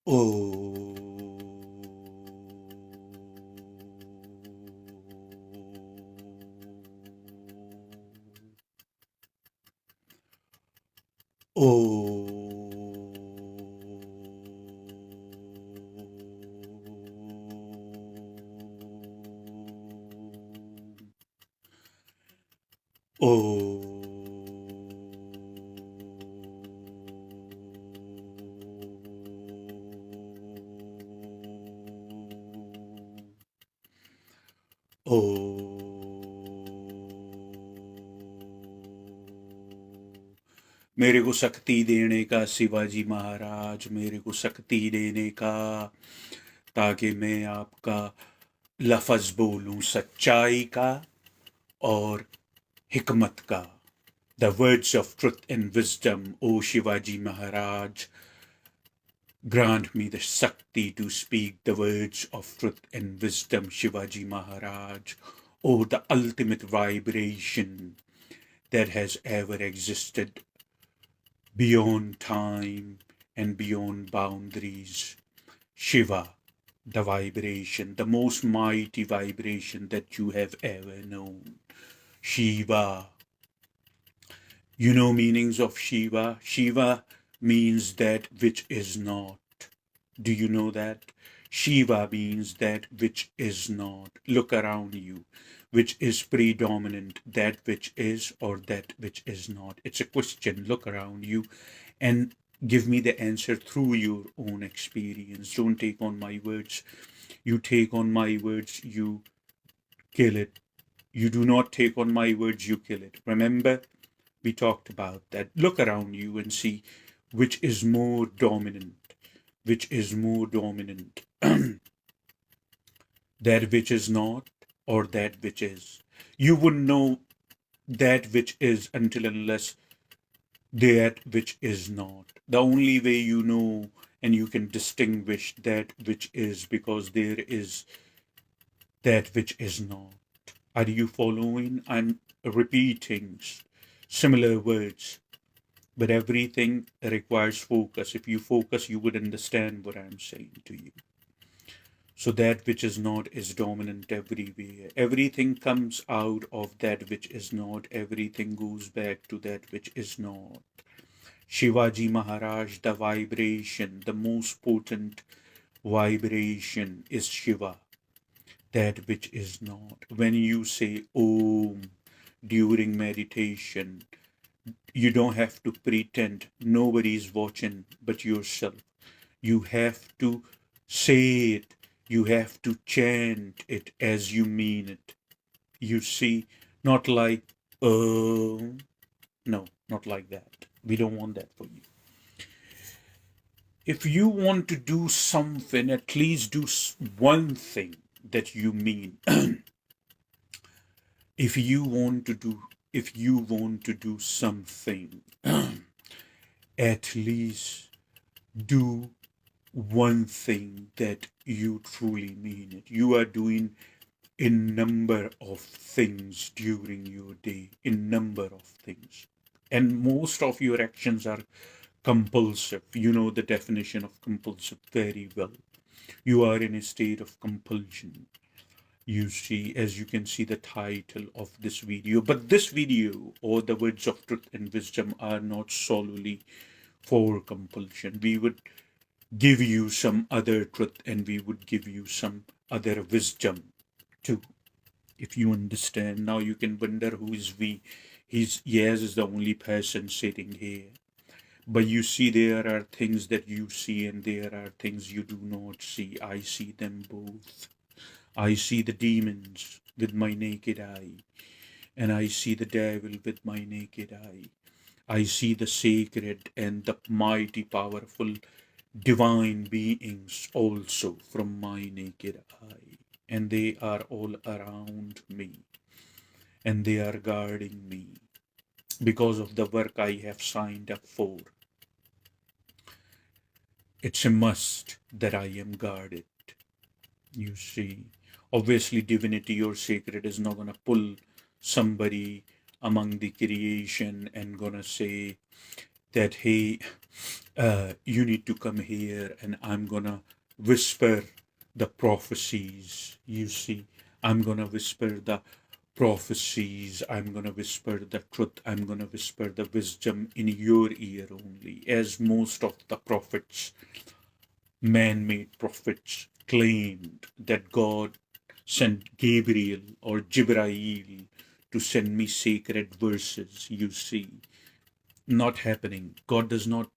Oh. Oh. Oh. मेरे को शक्ति देने का शिवाजी महाराज, मेरे को शक्ति देने का, ताकि मैं आपका लफ्ज़ बोलूं सच्चाई का और हिकमत का. The words of truth and wisdom, O Shivaji Maharaj, grant me the Shakti to speak the words of truth and wisdom, Shivaji Maharaj. O the ultimate vibration that has ever existed beyond time and beyond boundaries. Shiva, the vibration, the most mighty vibration that you have ever known. Shiva. You know meanings of Shiva? Shiva means that which is not. Do you know that? Shiva means that which is not. Look around you. Which is predominant, that which is or that which is not? It's a question. Look around you and give me the answer through your own experience. Don't take on my words. You take on my words, you kill it. You do not take on my words, you kill it. Remember, we talked about that. Look around you and see which is more dominant. Which is more dominant? That which is not or that which is? You wouldn't know that which is until unless that which is not. The only way you know and you can distinguish that which is, because there is that which is not. Are you following? I'm repeating similar words, but everything requires focus. If you focus, you would understand what I'm saying to you. So that which is not is dominant everywhere. Everything comes out of that which is not. Everything goes back to that which is not. Shivaji Maharaj, the vibration, the most potent vibration is Shiva, that which is not. When you say Om during meditation, you don't have to pretend nobody is watching but yourself. You have to say it. You have to chant it as you mean it. You see, not like, no, not like that. We don't want that for you. If you want to do something, at least do one thing that you mean. if you want to do something, at least do one thing that you truly mean it. You are doing a number of things during your day, a number of things. And most of your actions are compulsive. You know the definition of compulsive very well. You are in a state of compulsion. You see, as you can see the title of this video, but this video or the words of truth and wisdom are not solely for compulsion. We would give you some other truth and we would give you some other wisdom too. If you understand, now you can wonder who is we. Yes is the only person sitting here. But you see, there are things that you see and there are things you do not see. I see them both. I see the demons with my naked eye, and I see the devil with my naked eye. I see the sacred and the mighty, powerful, divine beings also from my naked eye. And they are all around me, and they are guarding me because of the work I have signed up for. It's a must that I am guarded. You see, obviously, divinity or sacred is not going to pull somebody among the creation and going to say that, hey, you need to come here and I'm gonna whisper the prophecies. You see, I'm gonna whisper the prophecies. I'm gonna whisper the truth. I'm gonna whisper the wisdom in your ear only, as most of the prophets, man-made prophets, claimed that God sent Gabriel or Jibrail to send me sacred verses. You see, not happening. God does not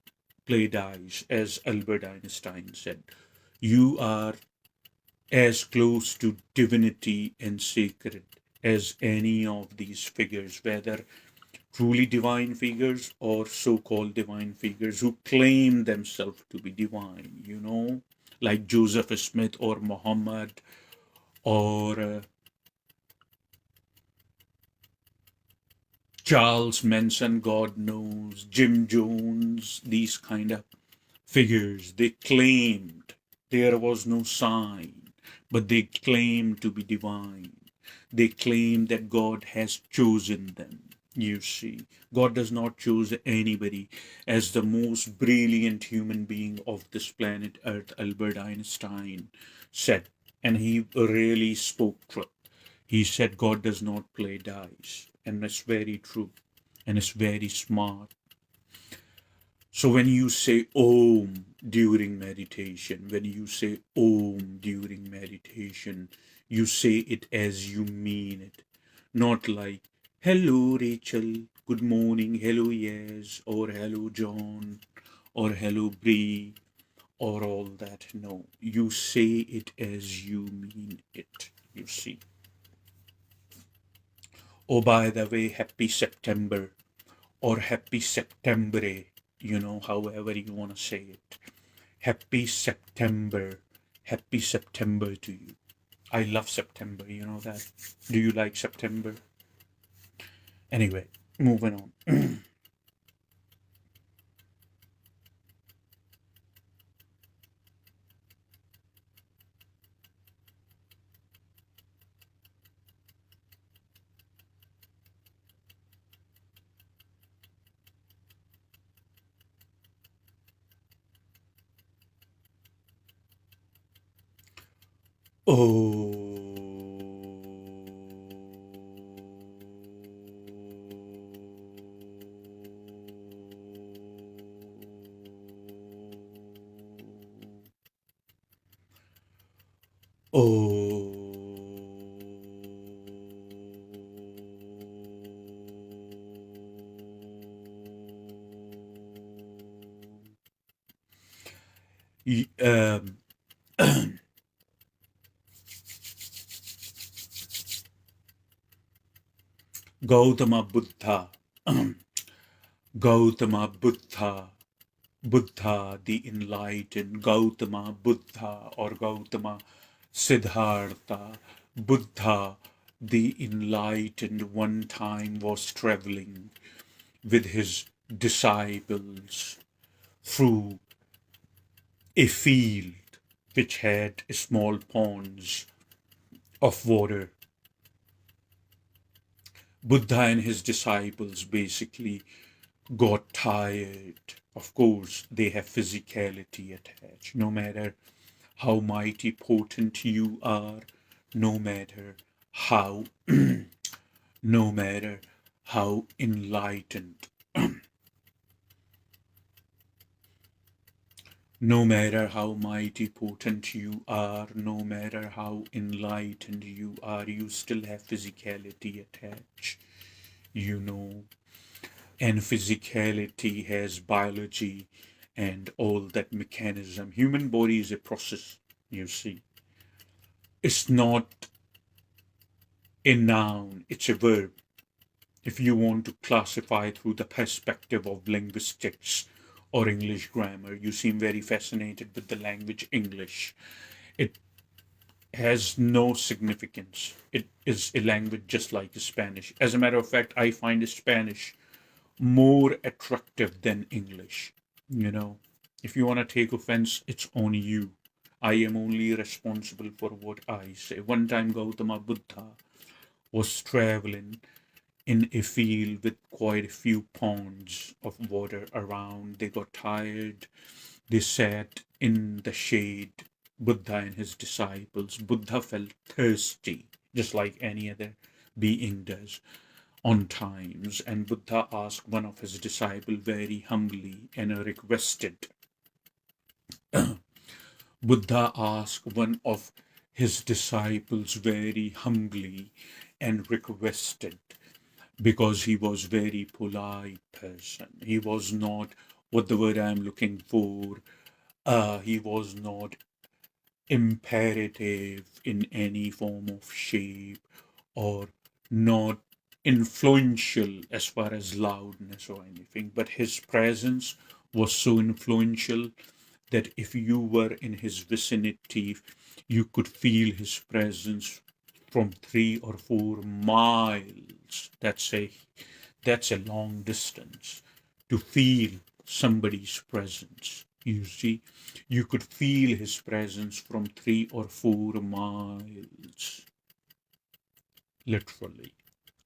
play dice, as Albert Einstein said. You are as close to divinity and sacred as any of these figures, whether truly divine figures or so called divine figures who claim themselves to be divine, like Joseph Smith or Muhammad or Charles Manson, God knows, Jim Jones, these kind of figures. They claimed there was no sign, but they claimed to be divine. They claim that God has chosen them. You see, God does not choose anybody. As the most brilliant human being of this planet Earth, Albert Einstein, said, and he really spoke truth. He said God does not play dice, and that's very true, and it's very smart. So when you say Om during meditation, you say it as you mean it, not like, hello Rachel, good morning, hello Yes, or hello John, or hello Bree, or all that. No, you say it as you mean it, you see. Oh, by the way, happy September, or happy September, however you want to say it. Happy September. Happy September to you. I love September, you know that. Do you like September? Anyway, moving on. Oh. Um, Gautama Buddha. Gautama Buddha. Buddha, the enlightened, Gautama Buddha or Gautama Siddhartha. Buddha, the enlightened, one time was traveling with his disciples through a field which had small ponds of water. Buddha and his disciples basically got tired. Of course, they have physicality attached. No matter how mighty potent you are, no matter how no matter how enlightened, no matter how mighty potent you are, no matter how enlightened you are, you still have physicality attached, and physicality has biology and all that mechanism. Human body is a process, you see. It's not a noun, it's a verb. If you want to classify through the perspective of linguistics or English grammar, you seem very fascinated with the language English. It has no significance. It is a language just like Spanish. As a matter of fact, I find Spanish more attractive than English. If you want to take offense, it's on you. I am only responsible for what I say. One time Gautama Buddha was traveling in a field with quite a few ponds of water around. They got tired. They sat in the shade, Buddha and his disciples. Buddha felt thirsty, just like any other being does on times. And Buddha asked one of his disciples very humbly and requested. Buddha asked one of his disciples very humbly and requested, because he was very polite person. He was not, what the word I'm looking for, he was not imperative in any form of shape, or not influential as far as loudness or anything, but his presence was so influential that if you were in his vicinity, you could feel his presence from 3 or 4 miles. That's a long distance to feel somebody's presence. You see, you could feel his presence from 3 or 4 miles, literally.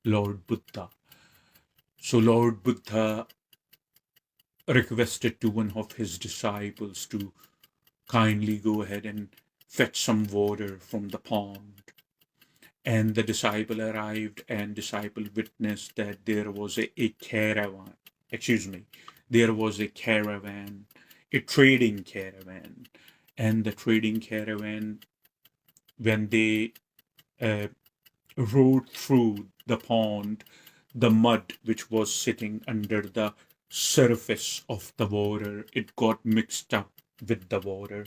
Lord Buddha. So Lord Buddha requested to one of his disciples to kindly go ahead and fetch some water from the pond. And the disciple arrived, and disciple witnessed that there was a caravan. Excuse me, there was a caravan, a trading caravan. And the trading caravan, when they rode through the pond, the mud which was sitting under the surface of the water, it got mixed up with the water,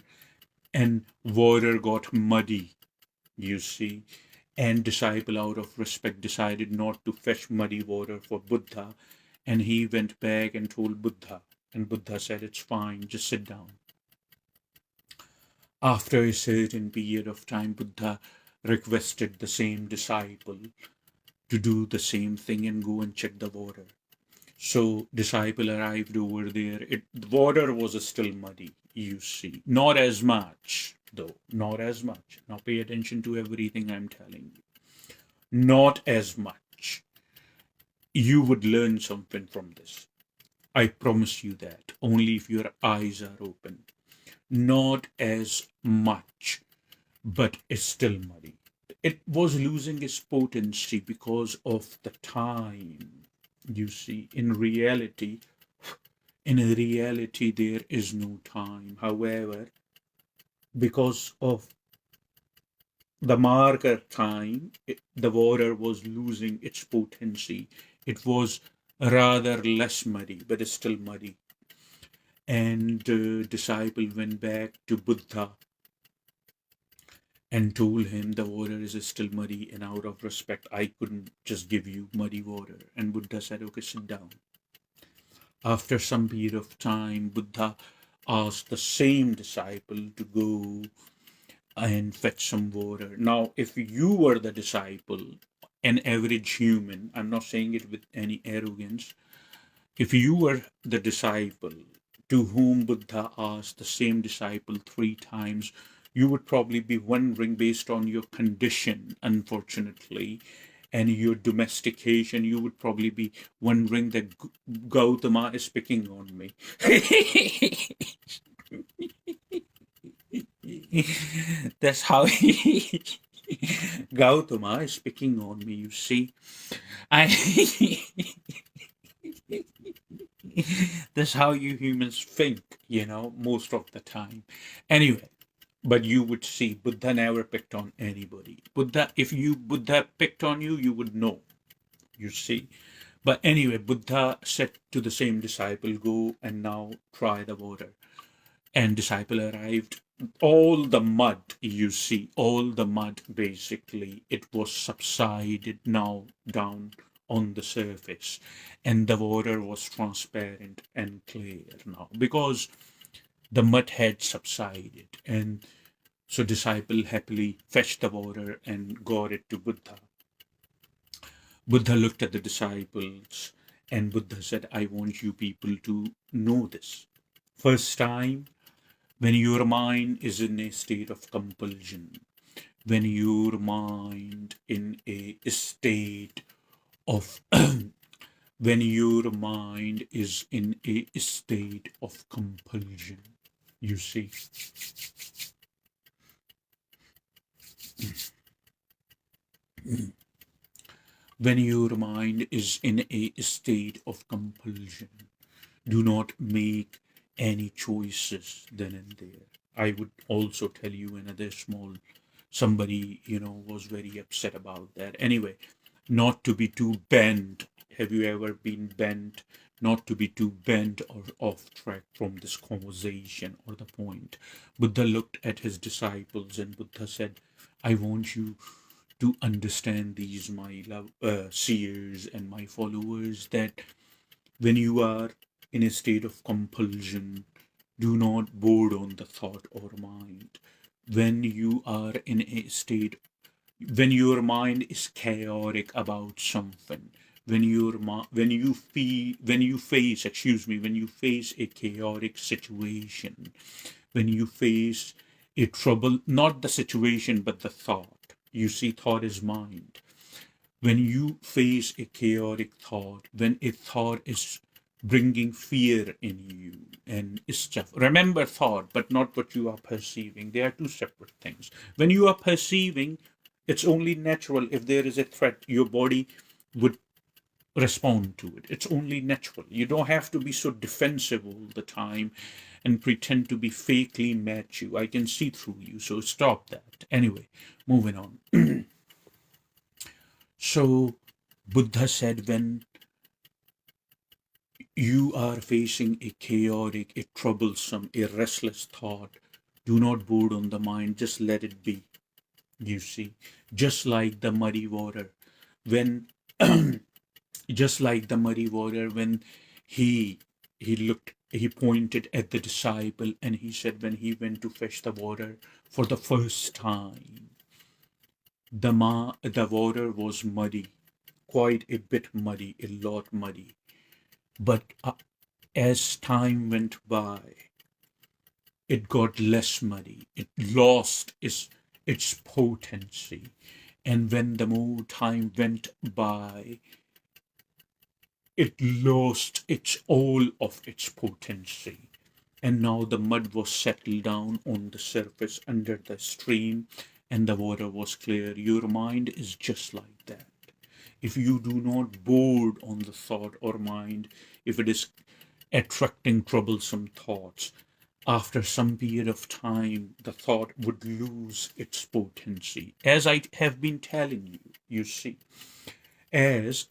and water got muddy, you see. And disciple, out of respect, decided not to fetch muddy water for Buddha, and he went back and told Buddha, and Buddha said, it's fine, just sit down. After a certain period of time, Buddha requested the same disciple to do the same thing and go and check the water. So disciple arrived over there. The water was still muddy, you see. Not as much, though. Not as much. Now pay attention to everything I'm telling you. Not as much. You would learn something from this. I promise you that. Only if your eyes are open. Not as much, but it's still muddy. It was losing its potency because of the time. You see, in reality, there is no time. However, because of the marker time, the water was losing its potency. It was rather less muddy, but it's still muddy. And the disciple went back to Buddha and told him the water is still muddy, and out of respect, I couldn't just give you muddy water. And Buddha said, okay, sit down. After some period of time, Buddha asked the same disciple to go and fetch some water. Now, if you were the disciple, an average human, I'm not saying it with any arrogance, if you were the disciple to whom Buddha asked the same disciple 3 times, you would probably be wondering, based on your condition, unfortunately, and your domestication, you would probably be wondering that Gautama is picking on me. That's how Gautama is picking on me, you see. That's how you humans think, most of the time. Anyway, but you would see Buddha never picked on anybody. Buddha picked on you, you would know, you see. But anyway, Buddha said to the same disciple, go and now try the water. And disciple arrived. All the mud, you see, all the mud, basically, it was subsided now down on the surface, and the water was transparent and clear now because the mud had subsided. And so disciple happily fetched the water and got it to Buddha. Buddha looked at the disciples, and Buddha said, I want you people to know this. First time, when your mind is in a state of compulsion, when your mind in a state of when your mind is in a state of compulsion. You see, when your mind is in a state of compulsion, do not make any choices then and there. I would also tell you another small, somebody, was very upset about that. Anyway, not to be too bent. Have you ever been bent? Not to be too bent or off track from this conversation or the point. Buddha looked at his disciples and Buddha said, I want you to understand these, my love, seers and my followers, that when you are in a state of compulsion, do not board on the thought or mind. When you are in a state, when your mind is chaotic about something, when you face, excuse me, when you face a chaotic situation, when you face a trouble, not the situation but the thought. You see, thought is mind. When you face a chaotic thought, when a thought is bringing fear in you and stuff, remember thought, but not what you are perceiving. They are two separate things. When you are perceiving, it's only natural. If there is a threat, your body would respond to it. It's only natural. You don't have to be so defensive all the time and pretend to be fakely macho. I can see through you, so stop that. Anyway, moving on. So Buddha said, when you are facing a chaotic, a troublesome, a restless thought, do not board on the mind, just let it be. You see, just like the muddy water, when just like the muddy water, when he pointed at the disciple and he said, when he went to fetch the water for the first time, the water was muddy, quite a bit muddy, a lot muddy. But as time went by, it got less muddy. It lost its potency. And when the more time went by, it lost all of its potency. And now the mud was settled down on the surface under the stream and the water was clear. Your mind is just like that. If you do not board on the thought or mind, if it is attracting troublesome thoughts, after some period of time, the thought would lose its potency. As I have been telling you, you see, as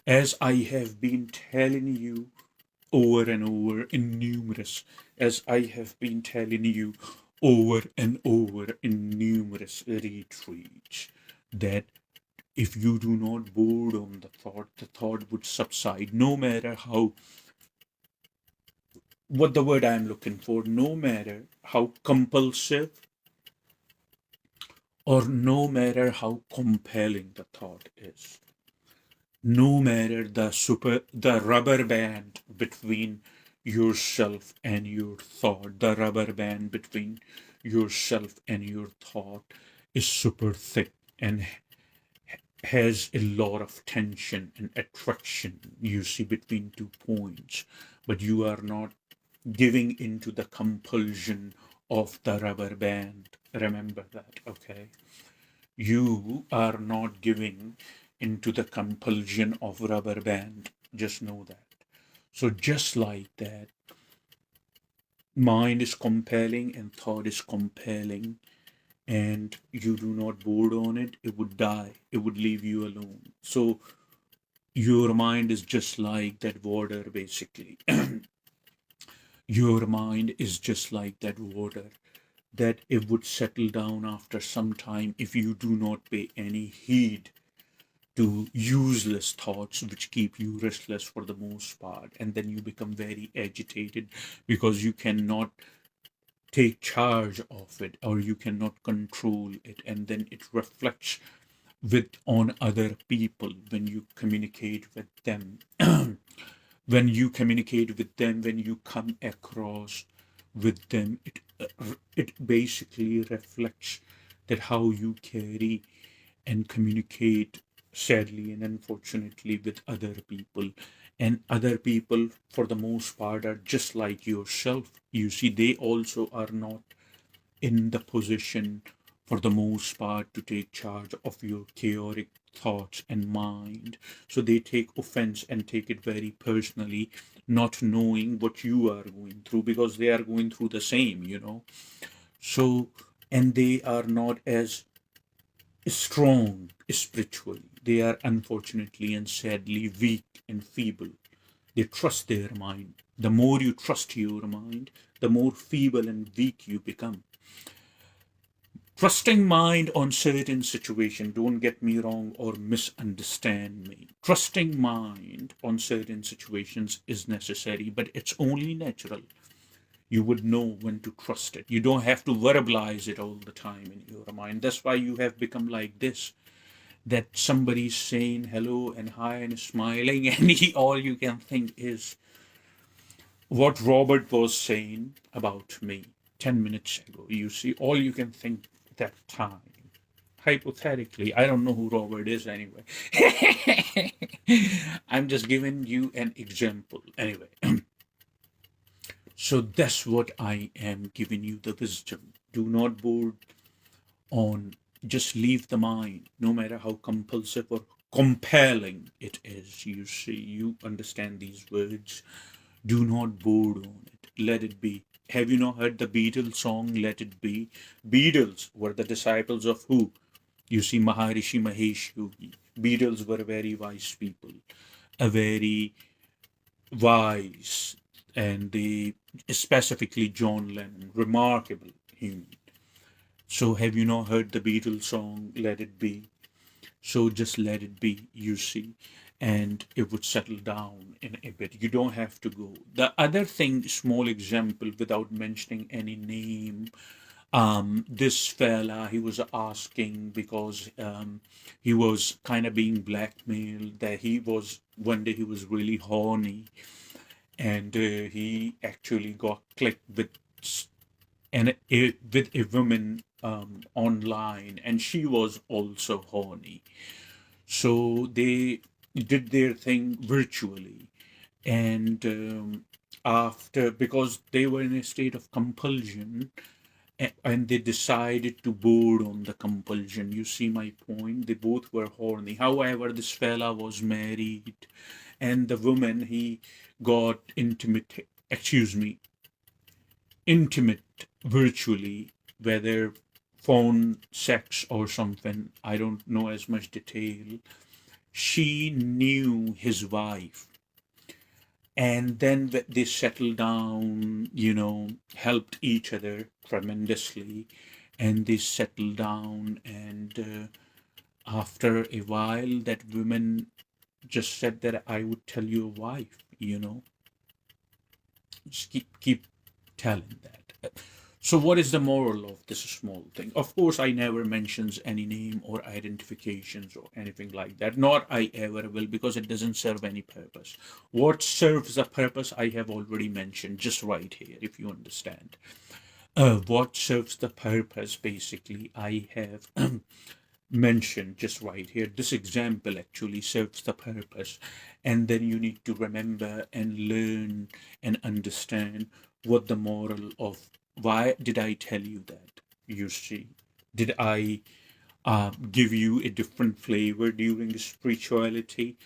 as I have been telling you over and over in numerous, as I have been telling you over and over in numerous retreats, that if you do not board on the thought would subside, no matter how, what the word I'm looking for, no matter how compulsive or no matter how compelling the thought is, no matter the rubber band between yourself and your thought, the rubber band between yourself and your thought is super thick and has a lot of tension and attraction, you see, between 2 points, but you are not giving into the compulsion of the rubber band. Remember that, okay? You are not giving into the compulsion of rubber band. Just know that. So just like that, mind is compelling and thought is compelling, and you do not board on it, it would die. It would leave you alone. So your mind is just like that water, basically. Your mind is just like that water, that it would settle down after some time if you do not pay any heed to useless thoughts which keep you restless for the most part, and then you become very agitated because you cannot take charge of it or you cannot control it, and then it reflects with on other people when you communicate with them. When you communicate with them, when you come across with them, it basically reflects that how you carry and communicate sadly and unfortunately, with other people. And other people, for the most part, are just like yourself. You see, they also are not in the position, for the most part, to take charge of your chaotic thoughts and mind. So they take offense and take it very personally, not knowing what you are going through, because they are going through the same. So, and they are not as strong spiritually. They are unfortunately and sadly weak and feeble. They trust their mind. The more you trust your mind, the more feeble and weak you become. Trusting mind on certain situation, don't get me wrong or misunderstand me. Trusting mind on certain situations is necessary, but it's only natural. You would know when to trust it. You don't have to verbalize it all the time in your mind. That's why you have become like this. That somebody's saying hello and hi and smiling, and all you can think is what Robert was saying about me 10 minutes ago. You see, all you can think that time. Hypothetically, I don't know who Robert is anyway. I'm just giving you an example. Anyway, so that's what I am giving you the wisdom. Do not board on, just leave the mind, no matter how compulsive or compelling it is. You see, you understand these words. Do not board on it. Let it be. Have you not heard the Beatles song, Let It Be? Beatles were the disciples of who? You see, Maharishi Mahesh Yogi. Beatles were very wise people, a very wise, and they, specifically John Lennon, remarkable human. So have you not heard the Beatles song, Let It Be? So just let it be, you see, and it would settle down in a bit. You don't have to go. The other thing, small example, without mentioning any name, this fella, he was asking because he was kind of being blackmailed, that he was, one day he was really horny, and he actually got clicked with with a woman online, and she was also horny. So they did their thing virtually, and after, because they were in a state of compulsion, and they decided to board on the compulsion. You see my point? They both were horny. However, this fella was married, and the woman, he got intimate virtually, whether phone sex or something, I don't know as much detail. She knew his wife, and then they settled down, helped each other tremendously, and they settled down, and after a while, that woman just said that I would tell your wife. Just keep telling that. So what is the moral of this small thing? Of course, I never mentions any name or identifications or anything like that. Not I ever will, because it doesn't serve any purpose. What serves the purpose, I have already mentioned just right here, if you understand. What serves the purpose, basically, I have mentioned just right here. This example actually serves the purpose, and then you need to remember and learn and understand what the moral of, why did I tell you that. You see, did I give you a different flavor during spirituality?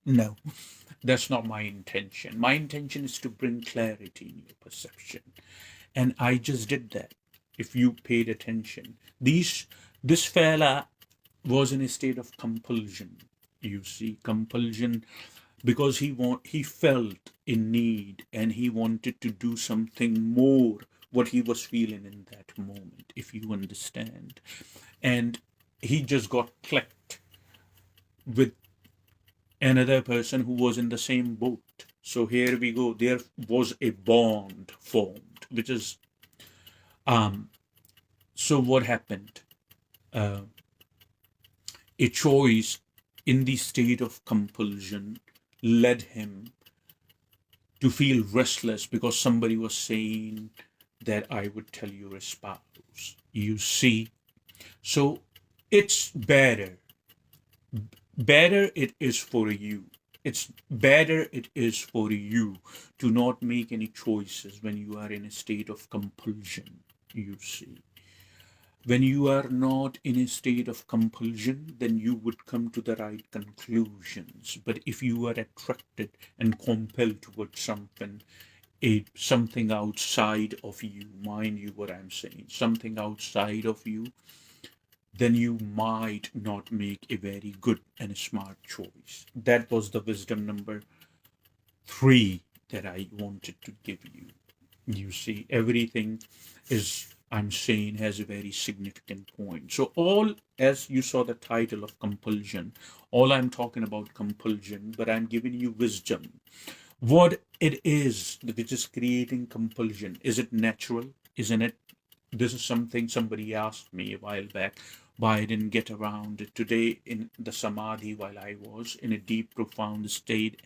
No, that's not my intention. My intention is to bring clarity in your perception, and I just did that. If you paid attention, this fella was in a state of compulsion. You see, compulsion, because he felt in need, and he wanted to do something more what he was feeling in that moment, if you understand. And he just got clicked with another person who was in the same boat. So here we go, there was a bond formed, which is so what happened, uh, a choice in the state of compulsion led him to feel restless, because somebody was saying that I would tell your spouse. You see? So it's better better it is for you. It's better it is for you to not make any choices when you are in a state of compulsion. You see, when you are not in a state of compulsion, then you would come to the right conclusions. But if you are attracted and compelled towards something, something outside of you, mind you what I'm saying, something outside of you, then you might not make a very good and smart choice. That was the wisdom number 3 that I wanted to give you. You see, everything is, I'm saying, has a very significant point. So, all, as you saw the title of compulsion, all I'm talking about compulsion, but I'm giving you wisdom. What it is which is creating compulsion. Is it natural? Isn't it? This is something somebody asked me a while back, why I didn't get around it. Today in the samadhi, while I was in a deep, profound state,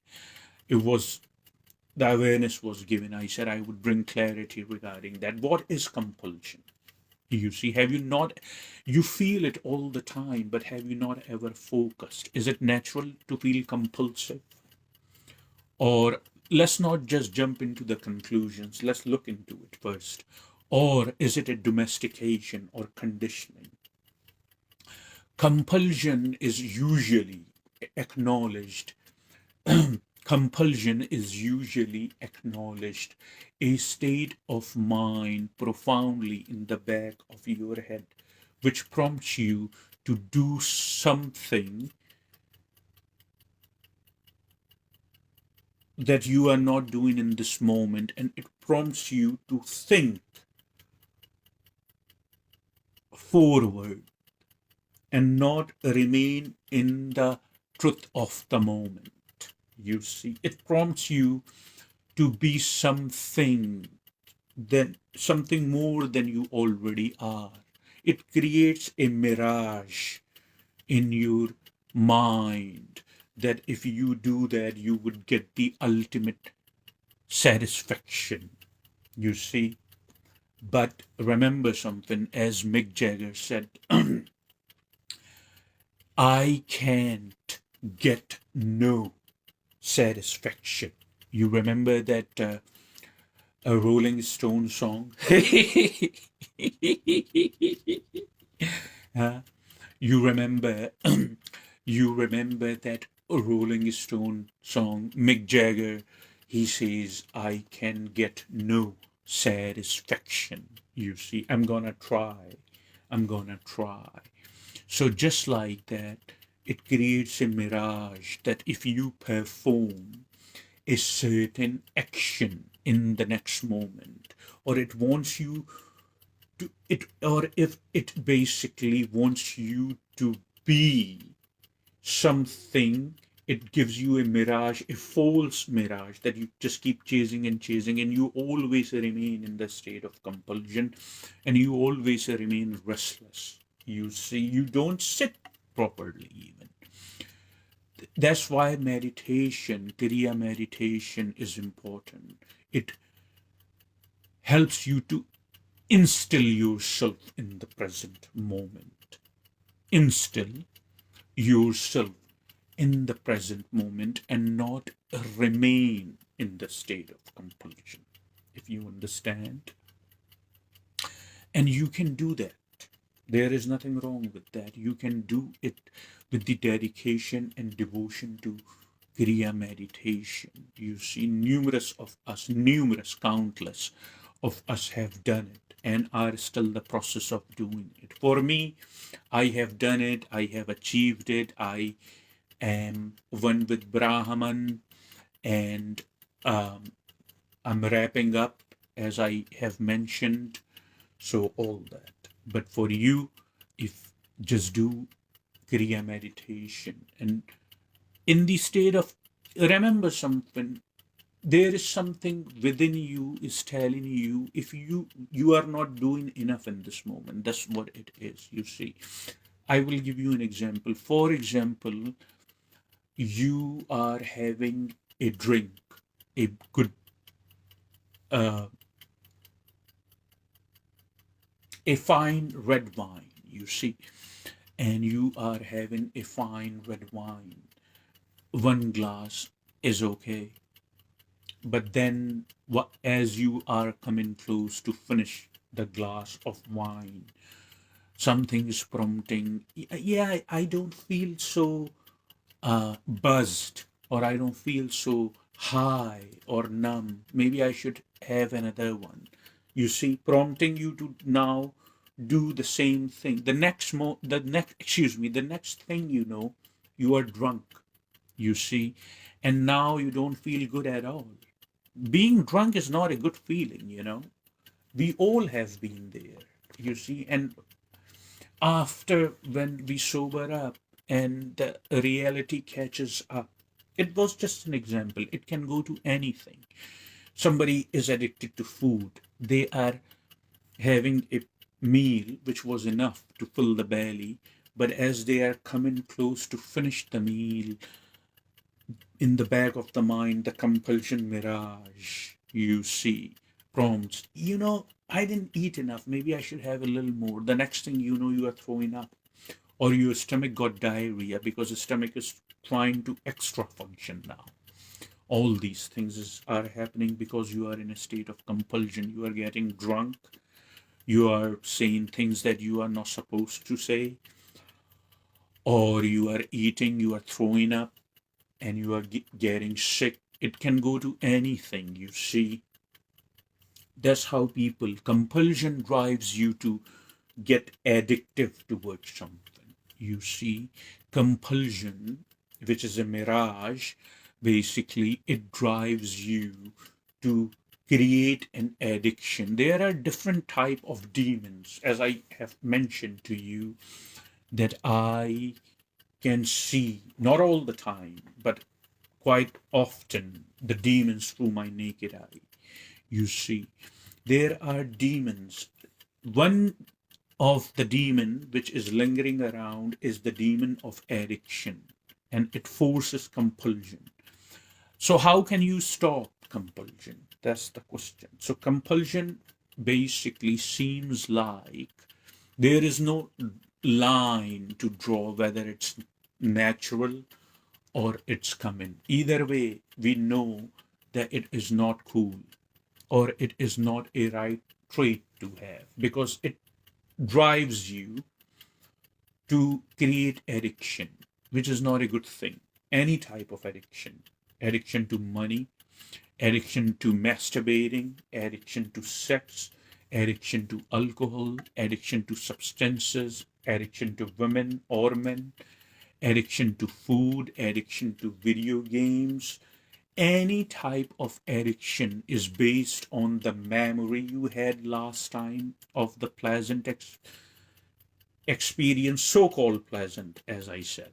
it was, the awareness was given. I said I would bring clarity regarding that. What is compulsion? You see, have you not, you feel it all the time, but have you not ever focused? Is it natural to feel compulsive? Or let's not just jump into the conclusions, let's look into it first. Or is it a domestication or conditioning? Compulsion is usually acknowledged. Compulsion is usually acknowledged a state of mind profoundly in the back of your head, which prompts you to do something that you are not doing in this moment, and it prompts you to think forward and not remain in the truth of the moment. You see, it prompts you to be something, than something more than you already are. It creates a mirage in your mind that if you do that, you would get the ultimate satisfaction. You see, but remember something, as Mick Jagger said, I can't get no satisfaction. You remember that a Rolling Stone song? Huh? You remember you remember that Rolling Stone song, Mick Jagger, he says, I can get no satisfaction. You see, I'm gonna try. So just like that, it creates a mirage that if you perform a certain action in the next moment, or it wants you to it, or if it basically wants you to be something, it gives you a mirage, a false mirage that you just keep chasing and chasing, and you always remain in the state of compulsion, and you always remain restless. You see, you don't sit properly even. That's why meditation, kriya meditation, is important. It helps you to instill yourself in the present moment. Instill yourself in the present moment and not remain in the state of compulsion. If you understand, and you can do that. There is nothing wrong with that. You can do it with the dedication and devotion to Kriya meditation. You see, countless of us have done it and are still the process of doing it. For me, I have done it, I have achieved it, I am one with Brahman, and um, I'm wrapping up as I have mentioned. So, all that. But for you, if just do Kriya meditation and in the state of, remember something, there is something within you is telling you if you are not doing enough in this moment. That's what it is. You see, I will give you an example. For example, you are having a drink, a good uh, a fine red wine, you see, and you are having a fine red wine. One glass is okay, but then as you are coming close to finish the glass of wine, something is prompting, yeah, I don't feel so buzzed, or I don't feel so high or numb. Maybe I should have another one. You see, prompting you to now do the same thing. The next thing you know, you are drunk. You see, and now you don't feel good at all. Being drunk is not a good feeling. We all have been there. You see, and after when we sober up and the reality catches up, it was just an example. It can go to anything. Somebody is addicted to food. They are having a meal which was enough to fill the belly, but as they are coming close to finish the meal, in the back of the mind, the compulsion mirage, you see, prompts, I didn't eat enough. Maybe I should have a little more. The next thing you know, you are throwing up, or your stomach got diarrhea because the stomach is trying to extra function now. All these things are happening because you are in a state of compulsion. You are getting drunk. You are saying things that you are not supposed to say, or you are eating, you are throwing up, and you are getting sick. It can go to anything, you see. That's how compulsion drives you to get addictive towards something. You see, compulsion, which is a mirage, basically, it drives you to create an addiction. There are different type of demons, as I have mentioned to you, that I can see, not all the time, but quite often, the demons through my naked eye. You see, there are demons. One of the demon which is lingering around is the demon of addiction, and it forces compulsion. So how can you stop compulsion? That's the question. So compulsion basically seems like there is no line to draw whether it's natural or it's coming. Either way, we know that it is not cool, or it is not a right trait to have, because it drives you to create addiction, which is not a good thing. Any type of addiction to money, addiction to masturbating, addiction to sex, addiction to alcohol, addiction to substances, addiction to women or men, addiction to food, addiction to video games. Any type of addiction is based on the memory you had last time of the pleasant experience, so called pleasant, as I said,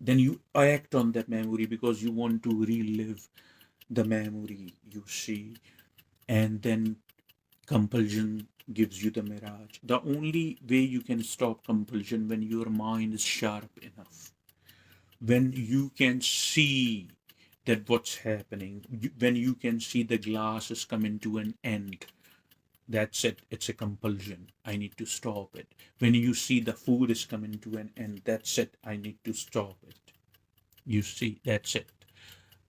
then you act on that memory because you want to relive the memory, you see, and then compulsion gives you the mirage. The only way you can stop compulsion when your mind is sharp enough, when you can see that what's happening, when you can see the glass is coming to an end. That's it. It's a compulsion. I need to stop it. When you see the food is coming to an end, that's it. I need to stop it. You see, that's it.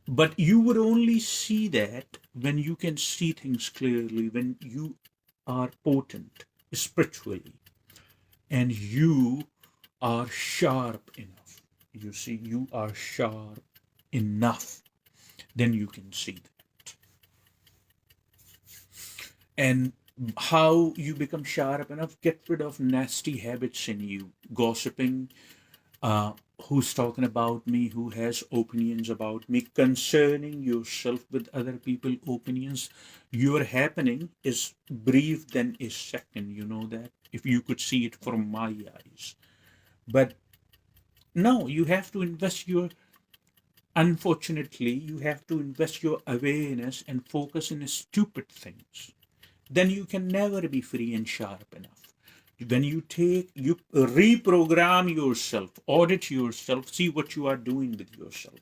But you would only see that when you can see things clearly, when you are potent spiritually, and you are sharp enough. You see, you are sharp enough, then you can see that. And how you become sharp enough? Get rid of nasty habits in you, gossiping, uh, who's talking about me, who has opinions about me, concerning yourself with other people's opinions. Your happening is brief than a second, you know that, if you could see it from my eyes. But no, you have to invest your, unfortunately, you have to invest your awareness and focus in stupid things. Then you can never be free and sharp enough. When you reprogram yourself, audit yourself, see what you are doing with yourself,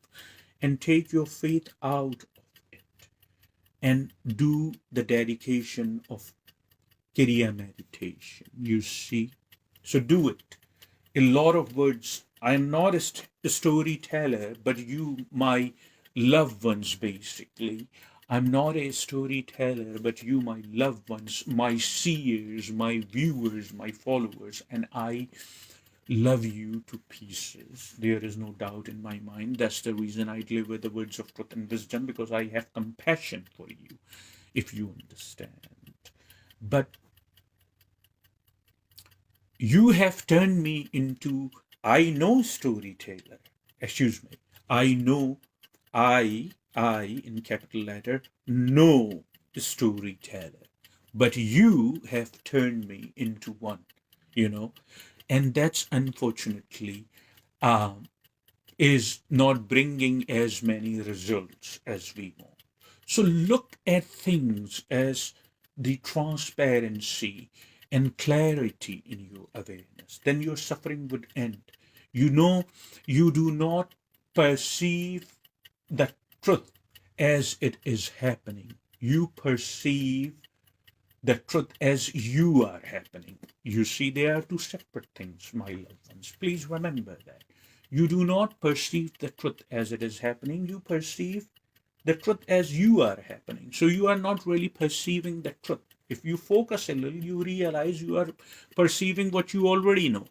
and take your faith out of it, and do the dedication of Kriya meditation. You see, So do it. A lot of words. I'm not a storyteller, but you, my loved ones, basically. I'm not a storyteller, but you, my loved ones, my seers, my viewers, my followers, and I love you to pieces. There is no doubt in my mind. That's the reason I deliver the words of truth and wisdom, because I have compassion for you, if you understand. But you have turned me into, I know storyteller. Excuse me. I know, I in capital letter, know storyteller. But you have turned me into one, you know, and that's unfortunately um, is not bringing as many results as we want. So look at things as the transparency and clarity in your awareness. Then your suffering would end. You know, you do not perceive the truth as it is happening. You perceive the truth as you are happening. You see, they are two separate things, my loved ones. Please remember that. You do not perceive the truth as it is happening, you perceive the truth as you are happening. So you are not really perceiving the truth. If you focus a little, you realize you are perceiving what you already know.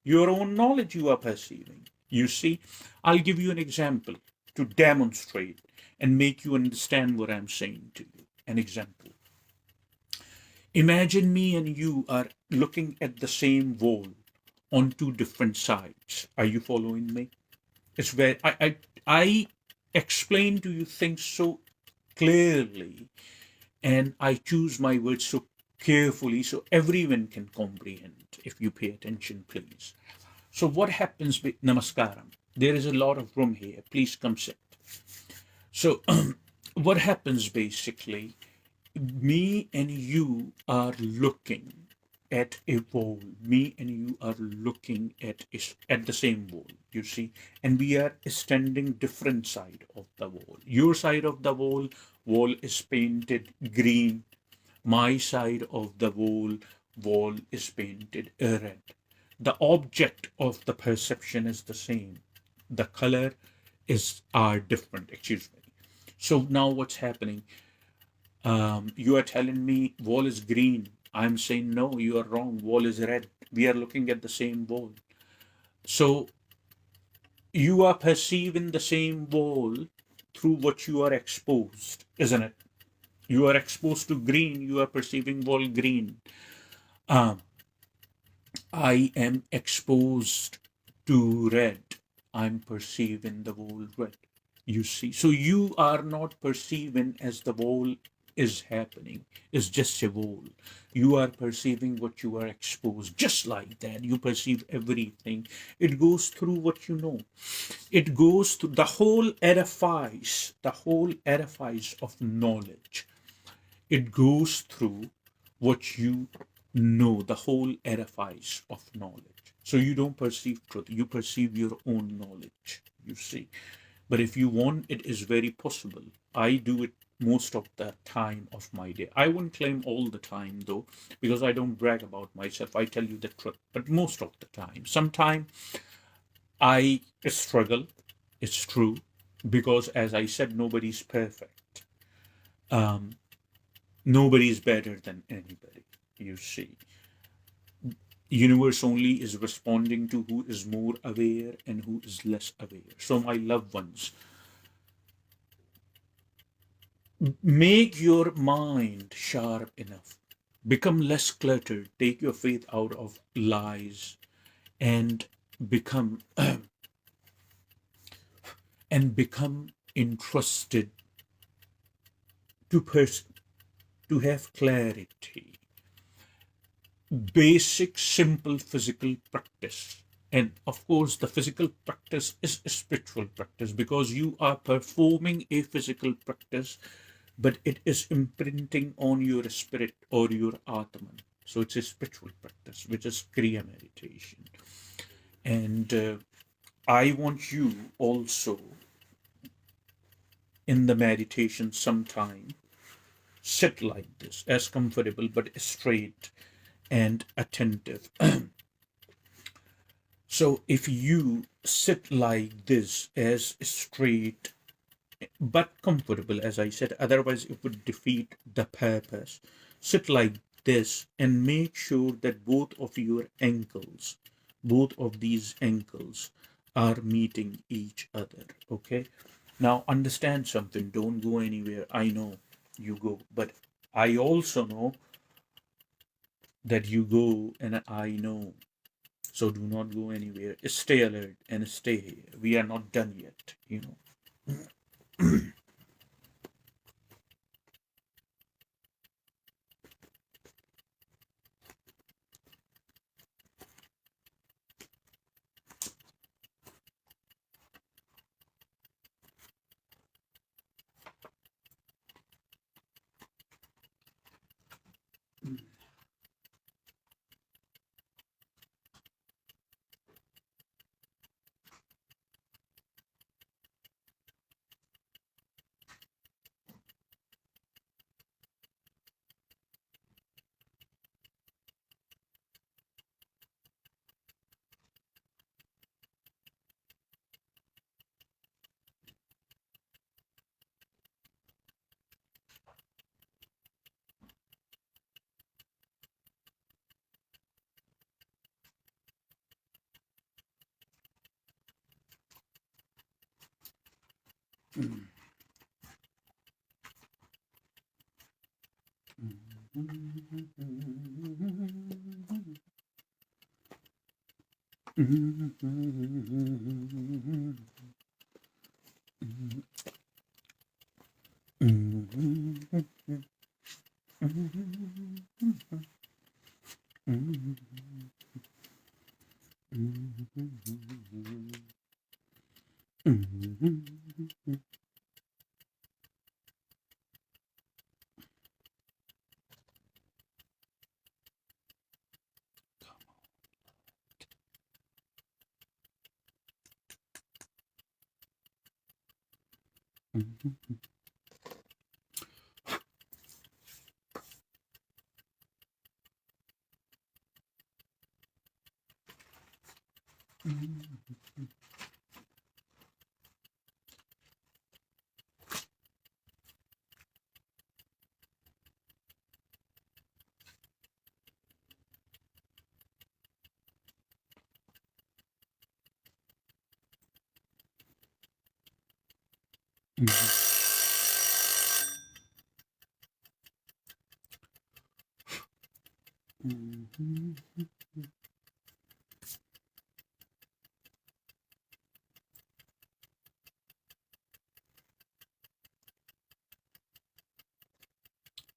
Your own knowledge you are perceiving. You see, I'll give you an example to demonstrate and make you understand what I'm saying to you. An example. Imagine me and you are looking at the same wall on two different sides. Are you following me? It's where I explain to you things so clearly, and I choose my words so carefully so everyone can comprehend. If you pay attention, please. So what happens with Namaskaram? There is a lot of room here. Please come sit. So what happens basically, me and you are looking at a wall. Me and you are looking at the same wall, you see, and we are standing different side of the wall. Your side of the wall is painted green. My side of the wall is painted red. The object of the perception is the same. The color is are different. Excuse me. So now what's happening? You are telling me wall is green. I'm saying no, you are wrong. Wall is red. We are looking at the same wall. So you are perceiving the same wall through what you are exposed, isn't it? You are exposed to green. You are perceiving wall green. Um, I am exposed to red. I'm perceiving the wall red. You see, so you are not perceiving as the wall is happening. It's just a wall. You are perceiving what you are exposed. Just like that, you perceive everything. It goes through what you know. It goes through the whole edifice of knowledge. It goes through what you know, the whole edifice of knowledge. So you don't perceive truth, you perceive your own knowledge, you see. But if you want, it is very possible. I do it most of the time of my day. I wouldn't claim all the time though, because I don't brag about myself. I tell you the truth. But most of the time, sometimes I struggle. It's true, because as I said, nobody's perfect. Um, Nobody's better than anybody. You see, universe only is responding to who is more aware and who is less aware. So my loved ones, make your mind sharp enough, become less cluttered, take your faith out of lies, and become and become entrusted to to have clarity. Basic simple physical practice, and of course the physical practice is a spiritual practice, because you are performing a physical practice, but it is imprinting on your spirit or your atman. So it's a spiritual practice, which is kriya meditation. And I want you also in the meditation sometime sit like this, as comfortable but straight and attentive. So if you sit like this, as straight but comfortable, as I said, otherwise it would defeat the purpose. Sit like this and make sure that both of your ankles, both of these ankles, are meeting each other. Okay. Now understand something. Don't go anywhere. I know you go, but I also know that you go, and I know. So do not go anywhere. Stay alert and stay here. We are not done yet, you know.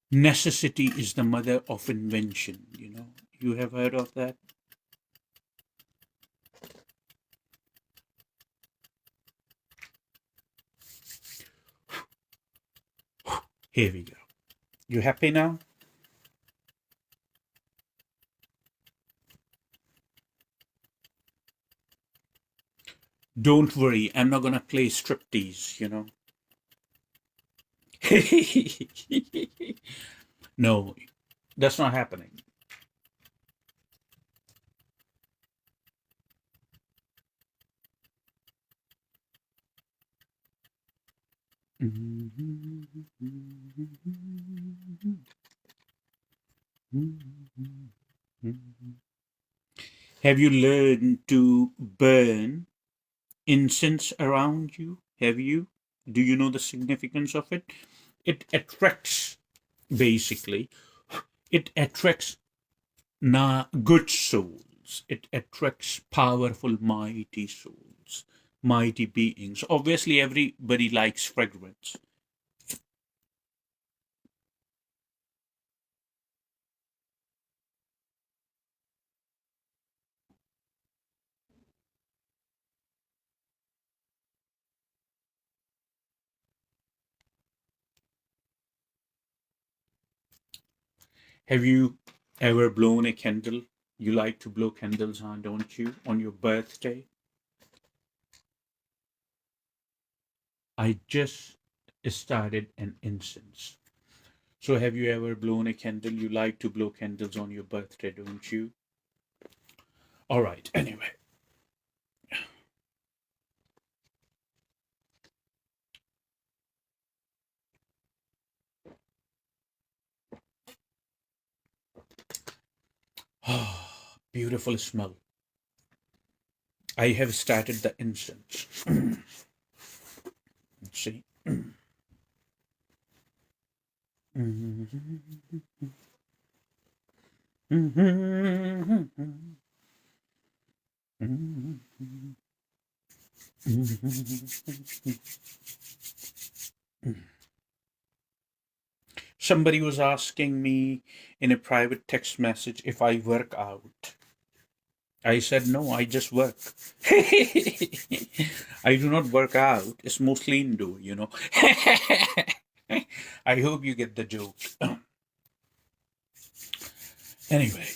Necessity is the mother of invention, you know. You have heard of that? Here we go. You happy now? Don't worry, I'm not gonna play striptease, you know. No, that's not happening. Have you learned to burn incense around you? Have you? Do you know the significance of it? It attracts, basically, it attracts good souls. It attracts powerful, mighty souls, mighty beings. Obviously, everybody likes fragrance. Have you ever blown a candle? You like to blow candles, huh? Don't you? On your birthday? I just started an incense. So, have you ever blown a candle? You like to blow candles on your birthday, don't you? All right. Anyway, beautiful smell. I have started the incense. See? Somebody was asking me in a private text message if I work out. I said, no, I just work. I do not work out. It's mostly indoor, you know. I hope you get the joke. Anyway.